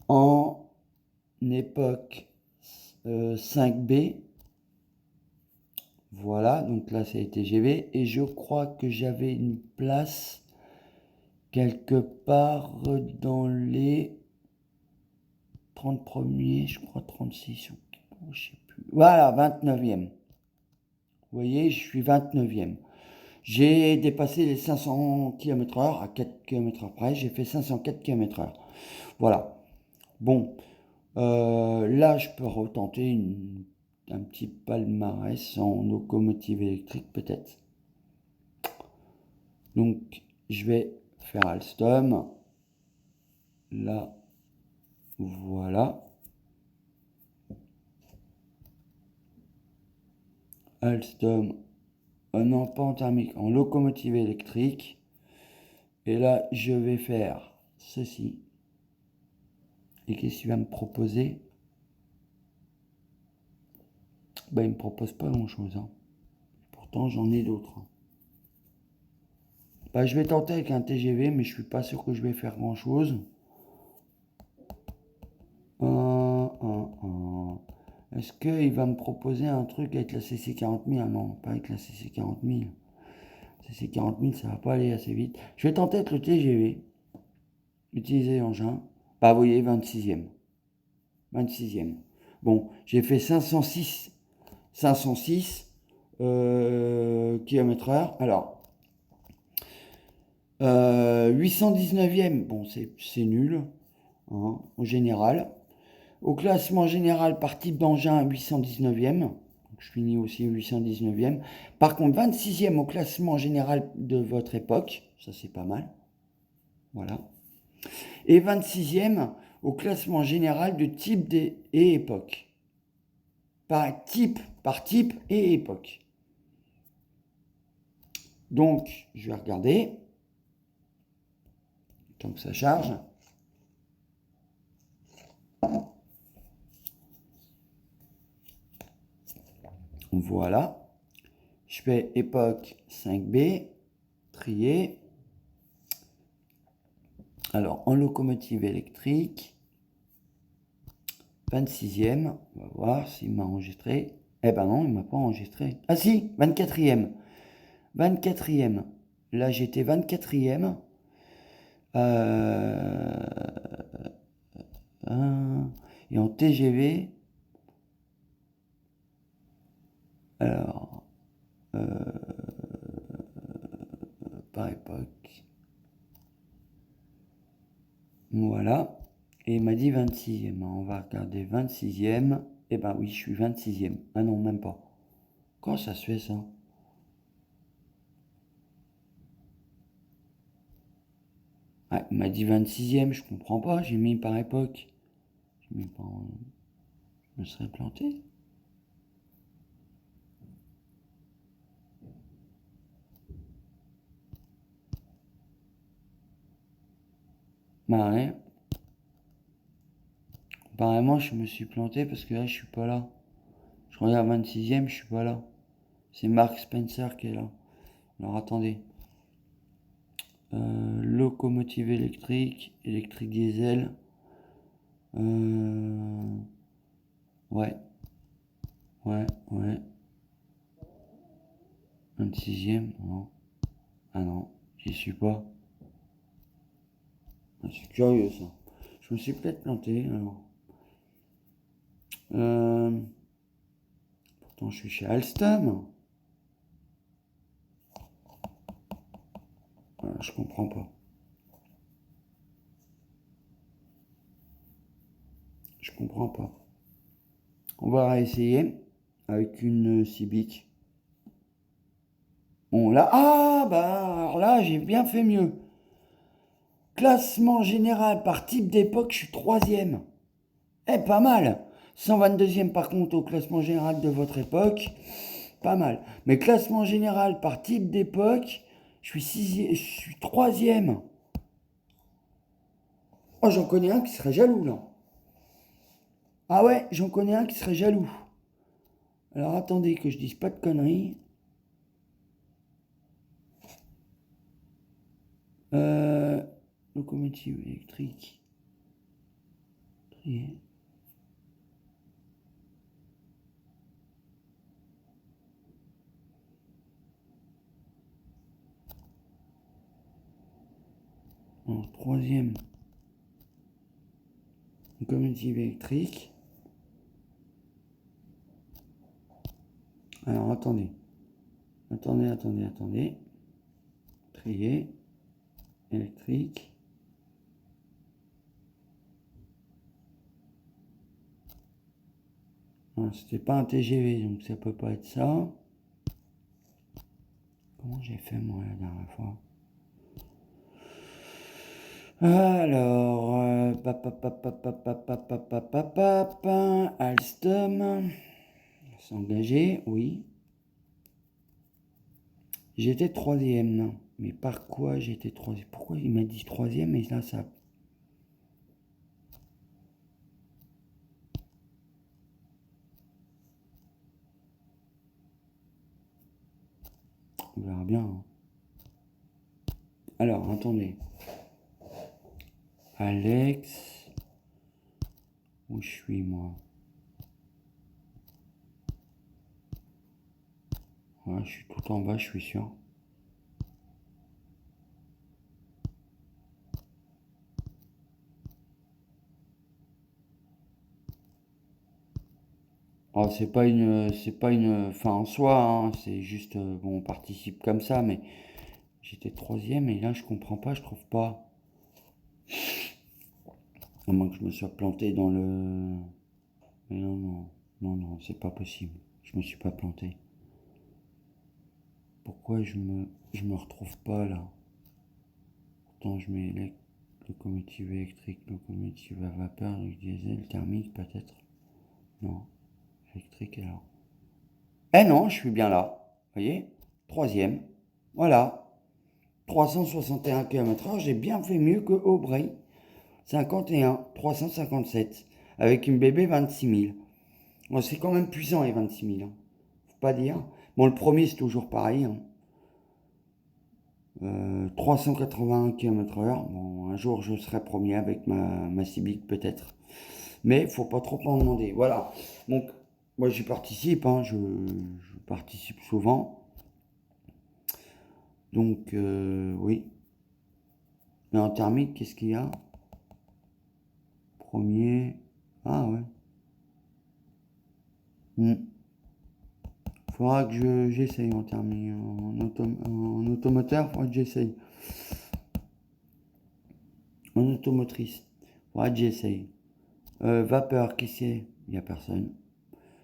En époque 5B. Voilà, donc là c'est TGV. Et je crois que j'avais une place quelque part dans les 30 premiers, je crois 36, je sais plus. Voilà, 29e. Vous voyez, je suis 29e. J'ai dépassé les 500 km/h à 4 km/h près. J'ai fait 504 km/h. Voilà. Bon, là, je peux retenter un petit palmarès en locomotive électrique, peut-être. Donc, je vais faire Alstom. Là, voilà. Alstom, non pas en thermique, en locomotive électrique. Et là, je vais faire ceci. Et qu'est-ce qu'il va me proposer? Ben, il me propose pas grand-chose. Hein. Pourtant, j'en ai d'autres. Bah, je vais tenter avec un TGV, mais je suis pas sûr que je vais faire grand-chose. Est-ce qu'il va me proposer un truc avec la CC 40 000? Ah non, pas avec la CC 40 000. CC 40 000, ça va pas aller assez vite. Je vais tenter avec le TGV. Utiliser l'engin. Bah, vous voyez, 26e. 26e. Bon, j'ai fait 506 km/h. Alors, 819e, bon, c'est nul, hein, au général. Au classement général par type d'engin, 819e. Donc, je finis aussi 819e. Par contre, 26e au classement général de votre époque. Ça, c'est pas mal. Voilà. Et 26e au classement général de type et époque. Par type et époque. Donc, je vais regarder. Tant que ça charge. Voilà. Je fais époque 5B, trier. Alors, en locomotive électrique, 26e, on va voir s'il m'a enregistré. Eh ben non, il ne m'a pas enregistré. Ah si, 24e. 24e. Là, j'étais 24e. Et en TGV, alors, par époque. Voilà. Et il m'a dit 26e. On va regarder 26e. Eh ben oui, je suis 26e. Ah non, même pas. Comment ça se fait ça? Ah, il m'a dit 26e, je comprends pas. J'ai mis par époque. Je me serais planté. Bah ouais. Apparemment, je me suis planté parce que là, je suis pas là. Je regarde 26e, je suis pas là. C'est Mark Spencer qui est là. Alors attendez. Locomotive électrique, électrique diesel. Ouais. 26e, non. Ah non, j'y suis pas. Ah, c'est curieux ça. Je me suis peut-être planté alors. Pourtant, je suis chez Alstom. Voilà, je comprends pas. Je comprends pas. On va réessayer avec une Civic. Bon là, ah bah alors là j'ai bien fait mieux. Classement général par type d'époque, je suis 3e. Eh, pas mal. 122e par contre au classement général de votre époque. Pas mal. Mais classement général par type d'époque, je suis 3e. Oh, j'en connais un qui serait jaloux là. Ah ouais, j'en connais un qui serait jaloux. Alors attendez que je dise pas de conneries. Locomotive électrique. Trier. En 3e. Locomotive électrique. Alors attendez. Attendez. Trier. Électrique. C'était pas un TGV, donc ça peut pas être ça. Comment j'ai fait moi la dernière fois? Alors, Alstom, s'engager, oui. J'étais 3e, mais par quoi j'étais 3e? Pourquoi il m'a dit 3e et là ça... On verra bien. Hein. Alors, attendez. Alex. Où je suis, moi? Ouais, je suis tout en bas, je suis sûr. Oh, c'est pas une fin en soi, hein, c'est juste, bon, on participe comme ça, mais j'étais troisième et là, je comprends pas, je trouve pas. À moins que je me sois planté dans le... Mais non, non, non, non, c'est pas possible. Je me suis pas planté. Pourquoi je me retrouve pas là? Pourtant, je mets locomotive électrique, locomotive à vapeur, diesel, thermique, peut-être. Non, électrique alors. Eh non, je suis bien là. Vous voyez? Troisième. Voilà. 361 km/h, j'ai bien fait mieux que Aubry. 51, 357. Avec une bébé 26 000. Bon, c'est quand même puissant les 26 000. Hein. Faut pas dire. Bon, le premier, c'est toujours pareil. Hein. 381 km/h. Bon, un jour, je serai premier avec ma Civic, peut-être. Mais faut pas trop en demander. Voilà. Donc, moi, j'y participe. Hein. Je participe souvent. Donc, oui. Mais en thermique, qu'est-ce qu'il y a? Premier. Ah ouais. Faudra que j'essaye en thermique. En automoteur, faudra que j'essaye. En automotrice. Faudra que j'essaye. Vapeur, qui c'est? Il n'y a personne.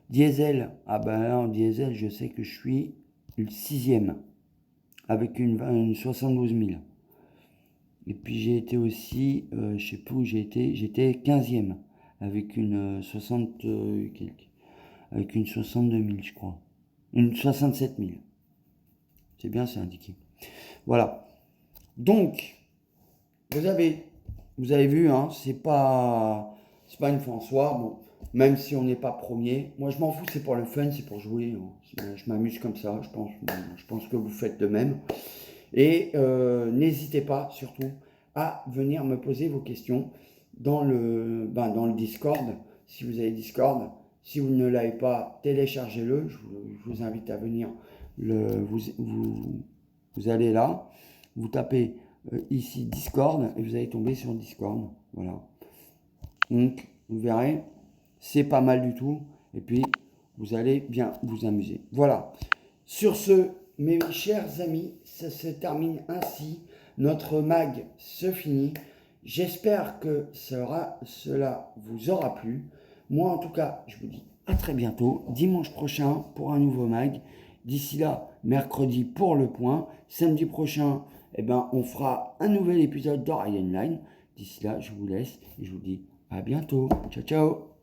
Diesel. Ah ben en diesel, je sais que je suis le 6e. Avec une 72 000. Et puis j'ai été aussi, je sais plus où j'ai été, j'étais 15e. Avec une 60 quelques. Avec une 62 000, je crois. Une 67 000. C'est bien, c'est indiqué. Voilà. Donc, vous avez vu, hein, c'est pas une fin en soi. Bon, même si on n'est pas premier, moi je m'en fous, c'est pour le fun, c'est pour jouer. Hein. Je m'amuse comme ça. Je pense que vous faites de même. Et n'hésitez pas, surtout, à venir me poser vos questions dans le Discord. Si vous avez Discord, si vous ne l'avez pas, téléchargez-le. Je vous invite à venir. Vous allez là, vous tapez ici Discord et vous allez tomber sur Discord. Voilà. Donc, vous verrez, c'est pas mal du tout. Et puis, vous allez bien vous amuser. Voilà. Sur ce, mes chers amis, ça se termine ainsi. Notre mag se finit. J'espère que cela vous aura plu. Moi, en tout cas, je vous dis à très bientôt. Dimanche prochain pour un nouveau mag. D'ici là, mercredi pour le point. Samedi prochain, on fera un nouvel épisode d'Orion Line. D'ici là, je vous laisse et je vous dis à bientôt. Ciao, ciao.